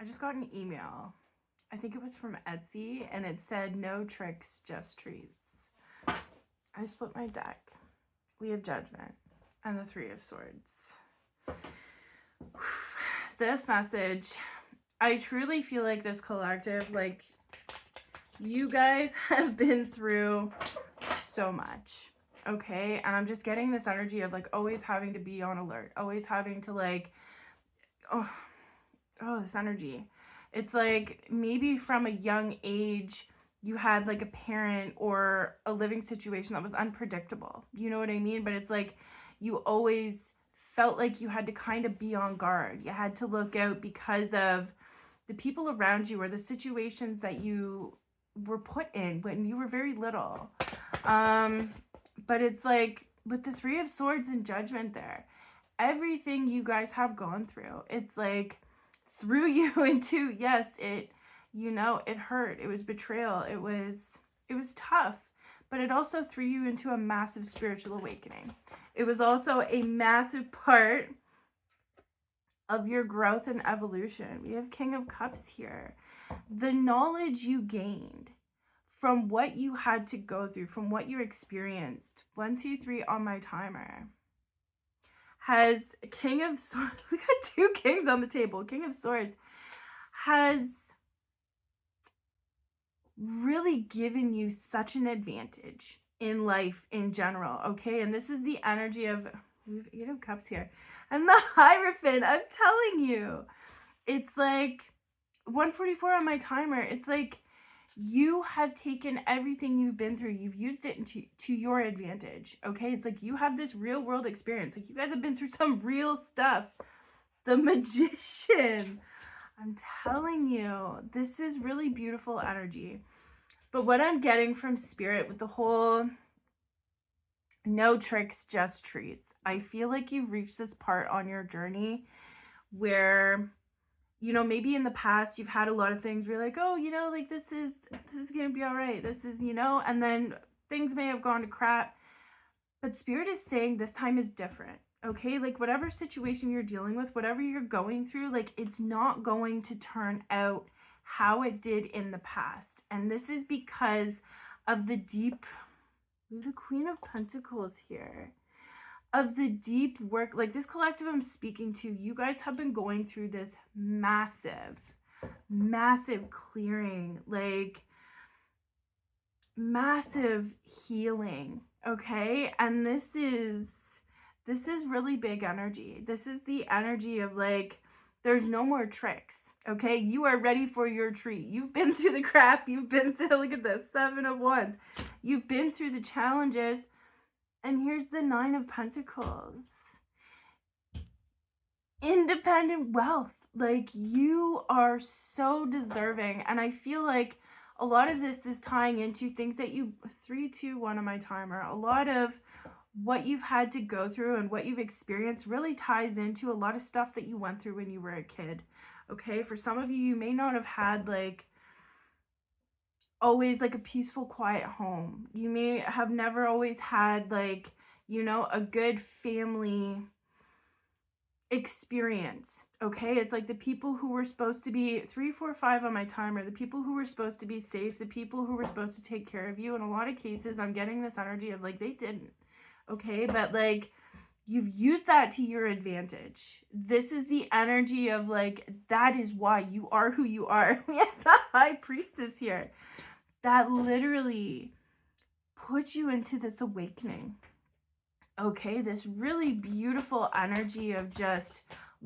I just got an email. I think it was from Etsy, and it said, no tricks, just treats. I split my deck. We have Judgment and the Three of Swords. This message, I truly feel like this collective, like, you guys have been through so much, okay? And I'm just getting this energy of, like, always having to be on alert, always having to, like, oh, this energy. It's like maybe from a young age, you had like a parent or a living situation that was unpredictable. You know what I mean? But it's like you always felt like you had to kind of be on guard. You had to look out because of the people around you or the situations that you were put in when you were very little. But it's like with the Three of Swords and Judgment there, everything you guys have gone through, it's like threw you into, yes, it, you know, it hurt. It was betrayal. It was tough, but it also threw you into a massive spiritual awakening. It was also a massive part of your growth and evolution. We have King of Cups here. The knowledge you gained from what you had to go through, from what you experienced. 1, 2, 3 on my timer. Has King of Swords, we got 2 kings on the table. King of Swords has really given you such an advantage in life in general, okay? And this is the energy of, we have 8 of Cups here. And the Hierophant, I'm telling you. It's like 144 on my timer. It's like you have taken everything you've been through, you've used it to your advantage, okay? It's like you have this real world experience. Like you guys have been through some real stuff. The Magician. I'm telling you, this is really beautiful energy. But what I'm getting from Spirit with the whole no tricks, just treats, I feel like you've reached this part on your journey where, you know, maybe in the past you've had a lot of things where you're like, oh, you know, like this is gonna be all right. This is, you know, and then things may have gone to crap. But Spirit is saying this time is different, okay? Like whatever situation you're dealing with, whatever you're going through, like it's not going to turn out how it did in the past. And this is because of the deep, the Queen of Pentacles here, of the deep work, like this collective I'm speaking to, you guys have been going through this massive clearing, like massive healing, okay? And this is really big energy. This is the energy of like, there's no more tricks, okay? You are ready for your treat. You've been through the crap. You've been through, look at this, 7 of Wands. You've been through the challenges. And here's the 9 of Pentacles. Independent wealth. Like you are so deserving. And I feel like a lot of this is tying into things that you, 3, 2, 1 on my timer. A lot of what you've had to go through and what you've experienced really ties into a lot of stuff that you went through when you were a kid. Okay, for some of you, you may not have had like always like a peaceful, quiet home. You may have never always had like, you know, a good family experience. Okay, it's like the people who were supposed to be 3, 4, 5 on my timer, the people who were supposed to be safe, the people who were supposed to take care of you. In a lot of cases, I'm getting this energy of like they didn't. Okay, but like you've used that to your advantage. This is the energy of like, that is why you are who you are. We have the High Priestess here that literally put you into this awakening. Okay, this really beautiful energy of just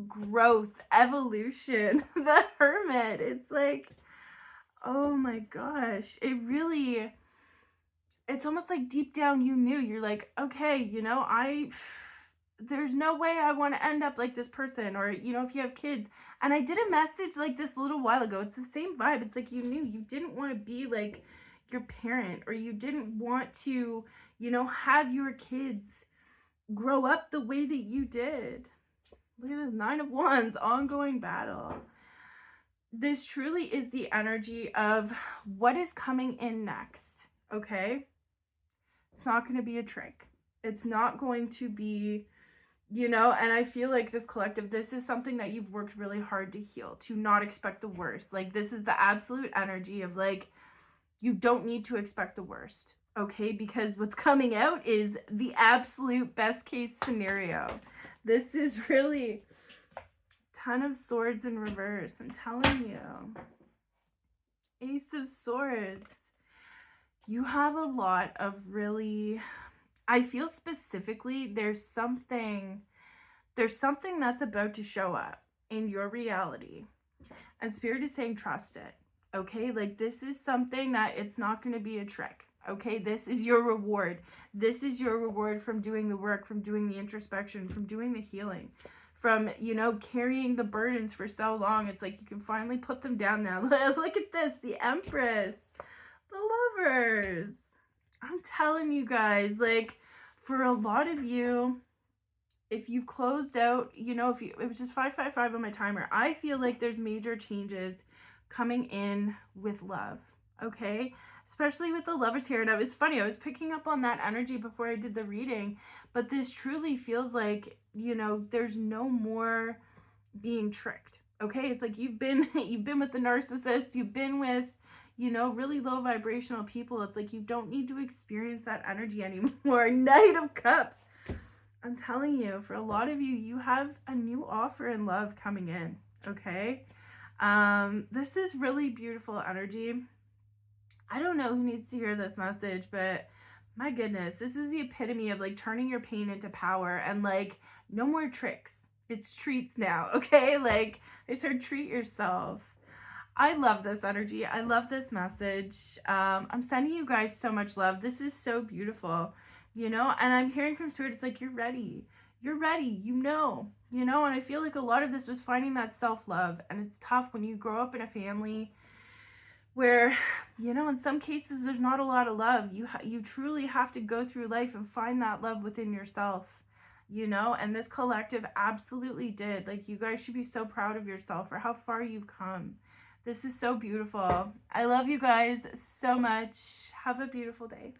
growth, evolution. The Hermit, it's like, oh my gosh, it really, it's almost like deep down you knew. You're like, okay, you know, there's no way I want to end up like this person. Or, you know, if you have kids. And I did a message like this a little while ago. It's the same vibe. It's like you knew you didn't want to be like your parent, or you didn't want to, you know, have your kids grow up the way that you did. Look at this 9 of Wands, ongoing battle. This truly is the energy of what is coming in next, okay? It's not going to be a trick. It's not going to be, you know, and I feel like this collective, this is something that you've worked really hard to heal, to not expect the worst. Like, this is the absolute energy of like, you don't need to expect the worst, okay? Because what's coming out is the absolute best case scenario. This is really Ten of Swords in reverse, I'm telling you. Ace of Swords. You have a lot of really, I feel specifically there's something that's about to show up in your reality. And Spirit is saying trust it. Okay? Like, this is something that it's not going to be a trick. Okay? This is your reward. This is your reward from doing the work, from doing the introspection, from doing the healing, from, you know, carrying the burdens for so long. It's like you can finally put them down now. Look at this, the Empress, the Lovers. I'm telling you guys, like, for a lot of you, if you've closed out, you know, if you, it was just 555 on my timer, I feel like there's major changes coming in with love, okay? Especially with the Lovers here. And it was funny, I was picking up on that energy before I did the reading, but this truly feels like, you know, there's no more being tricked, okay? It's like you've been with the narcissist, you've been with, you know, really low vibrational people. It's like you don't need to experience that energy anymore. Knight of Cups. I'm telling you, for a lot of you, you have a new offer in love coming in, okay? This is really beautiful energy. I don't know who needs to hear this message, but my goodness, this is the epitome of like turning your pain into power and like no more tricks. It's treats now, okay? Like, I said, treat yourself. I love this energy. I love this message. I'm sending you guys so much love. This is so beautiful, you know, and I'm hearing from Spirit, it's like, you're ready. You're ready, you know, and I feel like a lot of this was finding that self-love, and it's tough when you grow up in a family where, you know, in some cases there's not a lot of love. You truly have to go through life and find that love within yourself, you know, and this collective absolutely did. Like, you guys should be so proud of yourself for how far you've come. This is so beautiful. I love you guys so much. Have a beautiful day.